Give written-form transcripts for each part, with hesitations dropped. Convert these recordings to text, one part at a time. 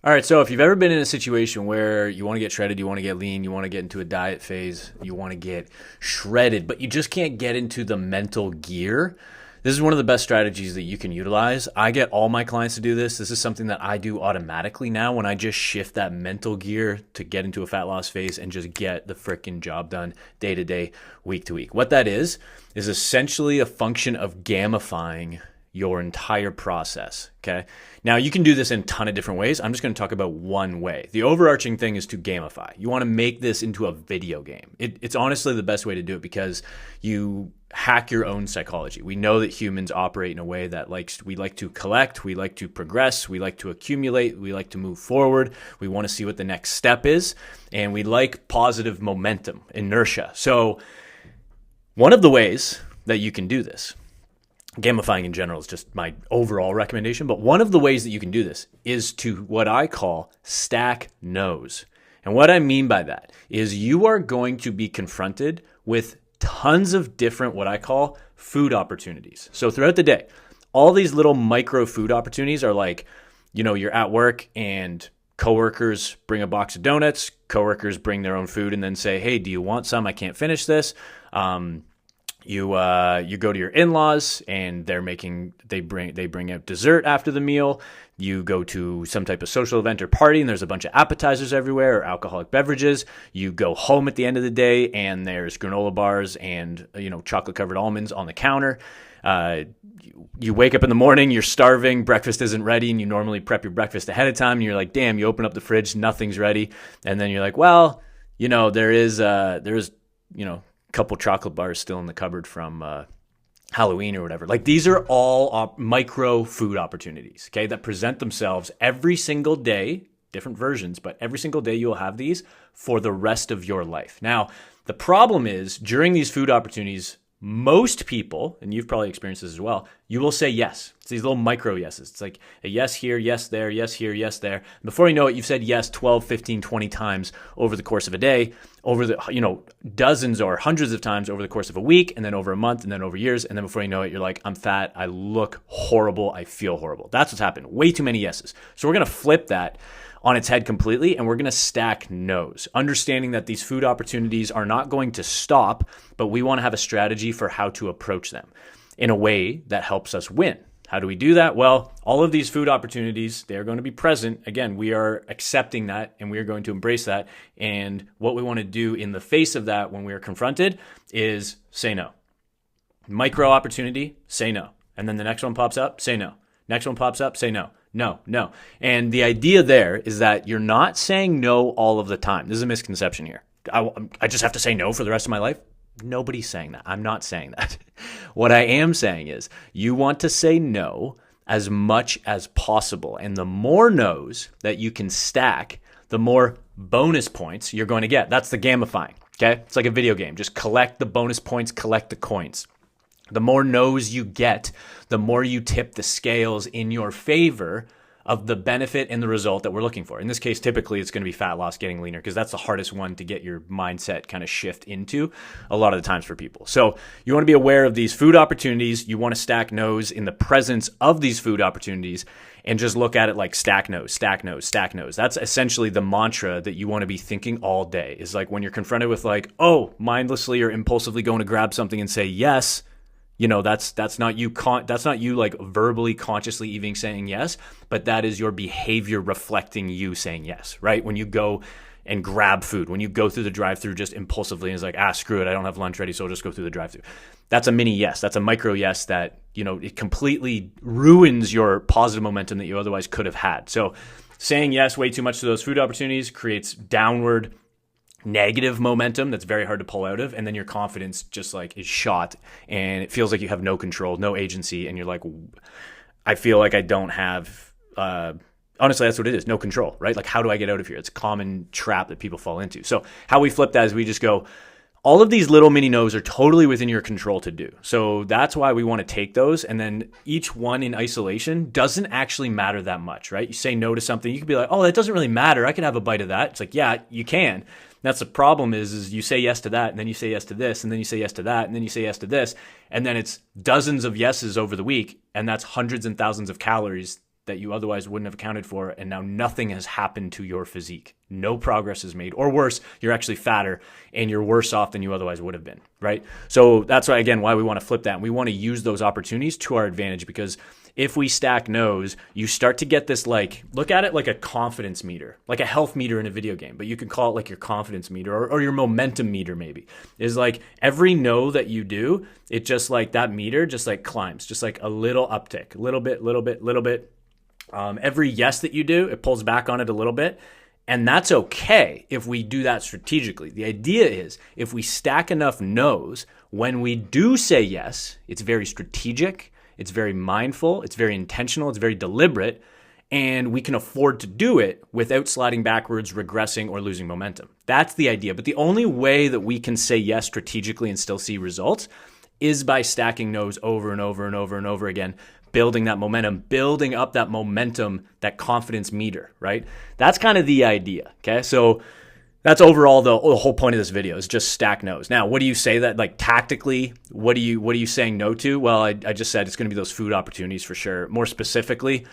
All right, so if you've ever been in a situation where you want to get shredded, you want to get lean, you want to get into a diet phase, you want to get shredded, but you just can't get into the mental gear, this is one of the best strategies that you can utilize. I get all my clients to do this. This is something that I do automatically now when I just shift that mental gear to get into a fat loss phase and just get the freaking job done day to day, week to week. What that is essentially a function of gamifying your entire process, okay? Now, you can do this in a ton of different ways. I'm just going to talk about one way. The overarching thing is to gamify. You want to make this into a video game. It's honestly the best way to do it because you hack your own psychology. We know that humans operate in a way that we like to collect, we like to progress, we like to accumulate, we like to move forward. We want to see what the next step is, and we like positive momentum, inertia. So one of the ways that you can do this, gamifying in general is just my overall recommendation, but one of the ways that you can do this is to what I call stack no's. And what I mean by that is you are going to be confronted with tons of different, what I call food opportunities. So throughout the day, all these little micro food opportunities are like, you're at work and coworkers bring a box of donuts, coworkers bring their own food and then say, hey, do you want some? I can't finish this. You go to your in-laws and they bring out dessert after the meal. You go to some type of social event or party and there's a bunch of appetizers everywhere or alcoholic beverages. You go home at the end of the day and there's granola bars and chocolate covered almonds on the counter. You wake up in the morning, you're starving, breakfast isn't ready, and you normally prep your breakfast ahead of time and you're like, damn, you open up the fridge, nothing's ready. And then you're like, well, there is couple chocolate bars still in the cupboard from Halloween or whatever. Like, these are all micro food opportunities, okay, that present themselves every single day, different versions, but every single day you'll have these for the rest of your life. Now, the problem is during these food opportunities, most people, and you've probably experienced this as well, you will say yes. It's these little micro yeses. It's like a yes here, yes there, yes here, yes there. Before you know it, you've said yes 12, 15, 20 times over the course of a day, over the, dozens or hundreds of times over the course of a week, and then over a month, and then over years. And then before you know it, you're like, I'm fat, I look horrible, I feel horrible. That's what's happened. Way too many yeses. So we're going to flip that on its head completely, and we're going to stack no's, understanding that these food opportunities are not going to stop, but we want to have a strategy for how to approach them in a way that helps us win. How do we do that? Well, all of these food opportunities, they're going to be present. Again, we are accepting that and we are going to embrace that. And what we want to do in the face of that when we are confronted is say no. Micro opportunity, say no. And then the next one pops up, say no. Next one pops up, say no. No. And the idea there is that you're not saying no all of the time. This is a misconception here. I just have to say no for the rest of my life. Nobody's saying that. I'm not saying that. What I am saying is you want to say no as much as possible. And the more no's that you can stack, the more bonus points you're going to get. That's the gamifying, okay? It's like a video game. Just collect the bonus points, collect the coins. The more no's you get, the more you tip the scales in your favor of the benefit and the result that we're looking for. In this case, typically it's going to be fat loss, getting leaner, because that's the hardest one to get your mindset kind of shift into a lot of the times for people. So you want to be aware of these food opportunities. You want to stack no's in the presence of these food opportunities and just look at it like stack no's, stack no's, stack no's. That's essentially the mantra that you want to be thinking all day, is like when you're confronted with mindlessly or impulsively going to grab something and say yes, that's not you. That's not you like verbally, consciously even saying yes, but that is your behavior reflecting you saying yes, right? When you go and grab food, when you go through the drive-through just impulsively and it's like, screw it, I don't have lunch ready, so I'll just go through the drive-through. That's a mini yes. That's a micro yes that, it completely ruins your positive momentum that you otherwise could have had. So saying yes way too much to those food opportunities creates downward negative momentum that's very hard to pull out of, and then your confidence just like is shot and it feels like you have no control, no agency, and you're like, I feel like I don't have honestly, that's what it is, no control, right? Like, how do I get out of here? It's a common trap that people fall into. So how we flip that is we just go, all of these little mini no's are totally within your control to do. So that's why we want to take those, and then each one in isolation doesn't actually matter that much, right? You say no to something, you could be like, that doesn't really matter, I can have a bite of that. It's like, yeah, you can. That's the problem is you say yes to that, and then you say yes to this, and then you say yes to that, and then you say yes to this, and then it's dozens of yeses over the week, and that's hundreds and thousands of calories that you otherwise wouldn't have accounted for, and now nothing has happened to your physique. No progress is made, or worse, you're actually fatter and you're worse off than you otherwise would have been, right? So that's why, again, why we want to flip that. And we want to use those opportunities to our advantage, because if we stack no's, you start to get this, like, look at it like a confidence meter, like a health meter in a video game, but you could call it like your confidence meter, or your momentum meter maybe, is like every no that you do, it just like that meter just like climbs, just like a little uptick, little bit. Every yes that you do, it pulls back on it a little bit. And that's okay if we do that strategically. The idea is if we stack enough no's, when we do say yes, it's very strategic, it's very mindful, it's very intentional, it's very deliberate, and we can afford to do it without sliding backwards, regressing, or losing momentum. That's the idea. But the only way that we can say yes strategically and still see results is by stacking no's over and over and over and over again, building that momentum, building up that momentum, that confidence meter, right? That's kind of the idea, okay? So that's overall the whole point of this video, is just stack no's. Now, what do you say that, like, tactically, what are you saying no to? Well, I just said it's going to be those food opportunities for sure. More specifically,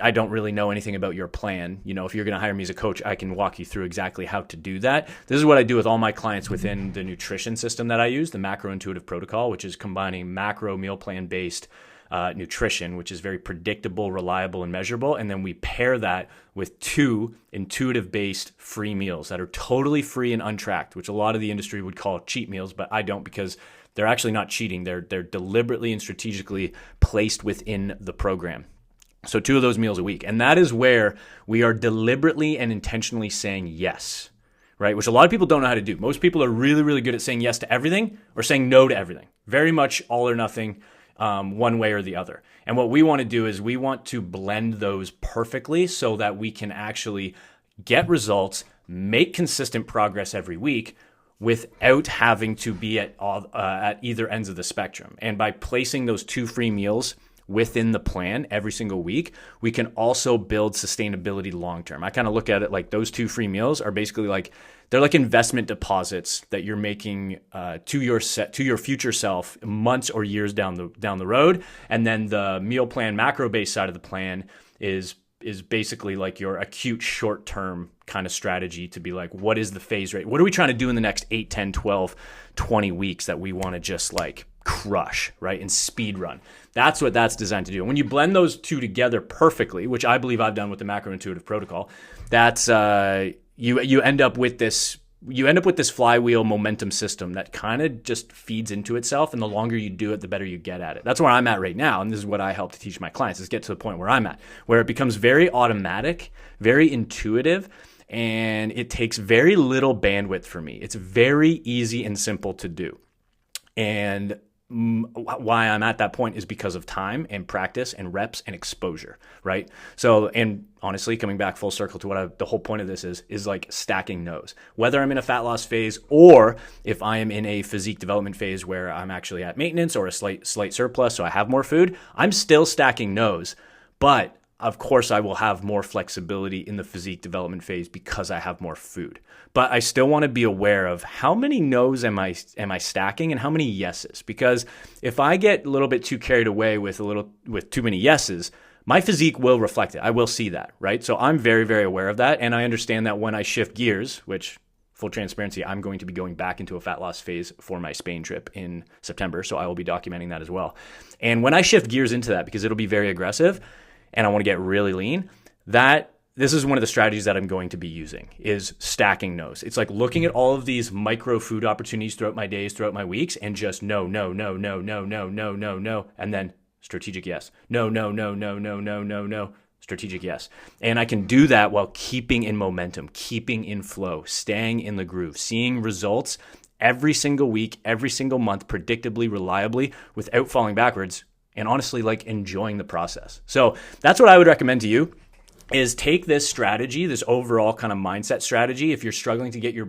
I don't really know anything about your plan. You know, if you're going to hire me as a coach, I can walk you through exactly how to do that. This is what I do with all my clients within the nutrition system that I use, the MacroIntuitive Protocol, which is combining macro meal plan based nutrition, which is very predictable, reliable, and measurable. And then we pair that with 2 intuitive-based free meals that are totally free and untracked, which a lot of the industry would call cheat meals, but I don't, because they're actually not cheating. They're deliberately and strategically placed within the program. So 2 of those meals a week. And that is where we are deliberately and intentionally saying yes, right? Which a lot of people don't know how to do. Most people are really, really good at saying yes to everything or saying no to everything. Very much all or nothing. One way or the other. And what we want to do is we want to blend those perfectly so that we can actually get results, make consistent progress every week without having to be at either ends of the spectrum. And by placing those 2 free meals within the plan every single week, we can also build sustainability long term. I kind of look at it like those 2 free meals are basically like, they're like investment deposits that you're making to your future self months or years down the road. And then the meal plan macro based side of the plan is basically like your acute short term kind of strategy to be like, what is the phase rate? What are we trying to do in the next 8, 10, 12, 20 weeks that we want to just like crush, right? And speed run. That's what that's designed to do. And when you blend those 2 together perfectly, which I believe I've done with the MacroIntuitive Protocol, that's you end up with this flywheel momentum system that kind of just feeds into itself, and the longer you do it, the better you get at it. That's where I'm at right now, and this is what I help to teach my clients, is get to the point where I'm at, where it becomes very automatic, very intuitive, and it takes very little bandwidth for me. It's very easy and simple to do. And why I'm at that point is because of time and practice and reps and exposure, right? So, and honestly, coming back full circle to what the whole point of this is like stacking no's. Whether I'm in a fat loss phase or if I am in a physique development phase where I'm actually at maintenance or a slight surplus, so I have more food, I'm still stacking no's. But of course, I will have more flexibility in the physique development phase because I have more food. But I still want to be aware of how many no's am I stacking and how many yeses. Because if I get a little bit too carried away with too many yeses, my physique will reflect it. I will see that, right? So I'm very, very aware of that. And I understand that when I shift gears, which, full transparency, I'm going to be going back into a fat loss phase for my Spain trip in September. So I will be documenting that as well. And when I shift gears into that, because it'll be very aggressive, and I want to get really lean, this is one of the strategies that I'm going to be using, is stacking no's. It's like looking at all of these micro food opportunities throughout my days, throughout my weeks, and just no, and then strategic yes. No, strategic yes. And I can do that while keeping in momentum, keeping in flow, staying in the groove, seeing results every single week, every single month, predictably, reliably, without falling backwards. And honestly, like enjoying the process. So that's what I would recommend to you, is take this strategy, this overall kind of mindset strategy, if you're struggling to get your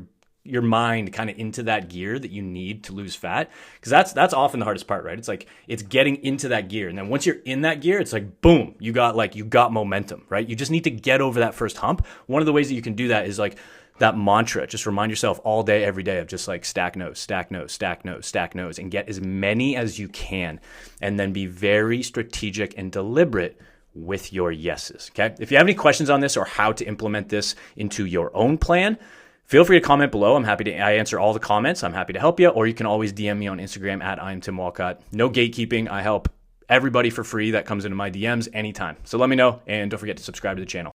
mind kind of into that gear that you need to lose fat, because that's often the hardest part, right? It's like, it's getting into that gear. And then once you're in that gear, it's like, boom, you got momentum, right? You just need to get over that first hump. One of the ways that you can do that is like that mantra. Just remind yourself all day, every day of just like stack no's, and get as many as you can. And then be very strategic and deliberate with your yeses. Okay. If you have any questions on this or how to implement this into your own plan, feel free to comment below. I answer all the comments. I'm happy to help you. Or you can always DM me on Instagram at I am Tim Walcott. No gatekeeping. I help everybody for free that comes into my DMs anytime. So let me know, and don't forget to subscribe to the channel.